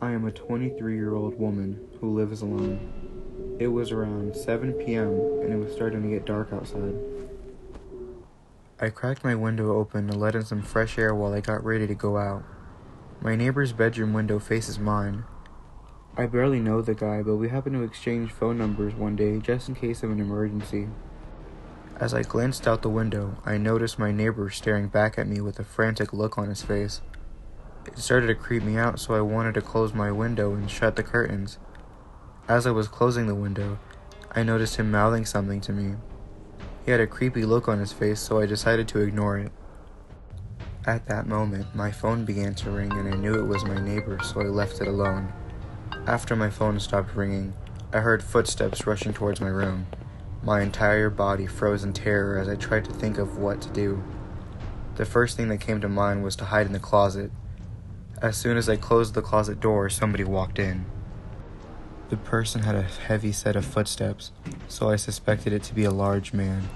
I am a 23-year-old woman who lives alone. It was around 7 p.m. and it was starting to get dark outside. I cracked my window open to let in some fresh air while I got ready to go out. My neighbor's bedroom window faces mine. I barely know the guy, but we happened to exchange phone numbers one day just in case of an emergency. As I glanced out the window, I noticed my neighbor staring back at me with a frantic look on his face. It started to creep me out, so I wanted to close my window and shut the curtains. As I was closing the window, I noticed him mouthing something to me. He had a creepy look on his face, so I decided to ignore it. At that moment, my phone began to ring and I knew it was my neighbor, so I left it alone. After my phone stopped ringing, I heard footsteps rushing towards my room. My entire body froze in terror as I tried to think of what to do. The first thing that came to mind was to hide in the closet. As soon as I closed the closet door, somebody walked in. The person had a heavy set of footsteps, so I suspected it to be a large man.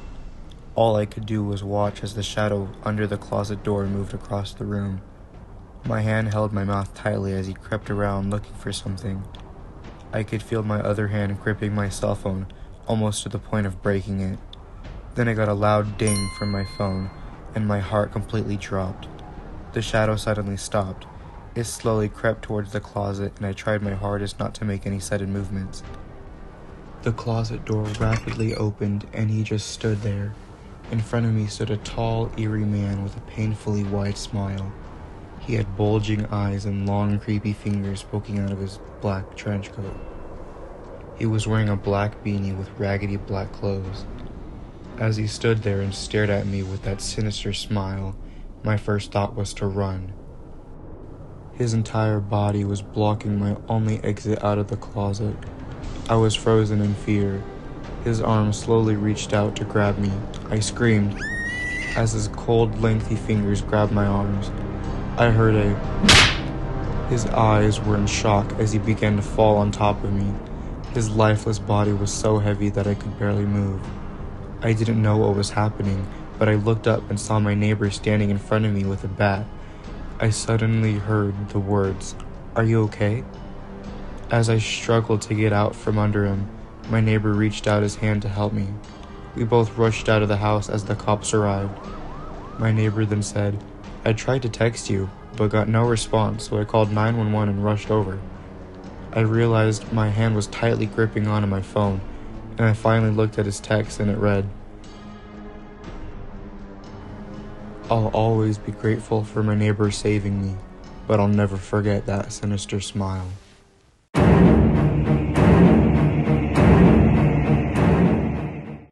All I could do was watch as the shadow under the closet door moved across the room. My hand held my mouth tightly as he crept around looking for something. I could feel my other hand gripping my cell phone, almost to the point of breaking it. Then I got a loud ding from my phone, and my heart completely dropped. The shadow suddenly stopped. It slowly crept towards the closet, and I tried my hardest not to make any sudden movements. The closet door rapidly opened, and he just stood there. In front of me stood a tall, eerie man with a painfully wide smile. He had bulging eyes and long, creepy fingers poking out of his black trench coat. He was wearing a black beanie with raggedy black clothes. As he stood there and stared at me with that sinister smile, my first thought was to run. His entire body was blocking my only exit out of the closet. I was frozen in fear. His arm slowly reached out to grab me. I screamed as his cold, lengthy fingers grabbed my arms. I heard His eyes were in shock as he began to fall on top of me. His lifeless body was so heavy that I could barely move. I didn't know what was happening, but I looked up and saw my neighbor standing in front of me with a bat. I suddenly heard the words, "Are you okay?" As I struggled to get out from under him, my neighbor reached out his hand to help me. We both rushed out of the house as the cops arrived. My neighbor then said, "I tried to text you, but got no response, so I called 911 and rushed over." I realized my hand was tightly gripping onto my phone, and I finally looked at his text and it read, "I'll always be grateful for my neighbor saving me, but I'll never forget that sinister smile."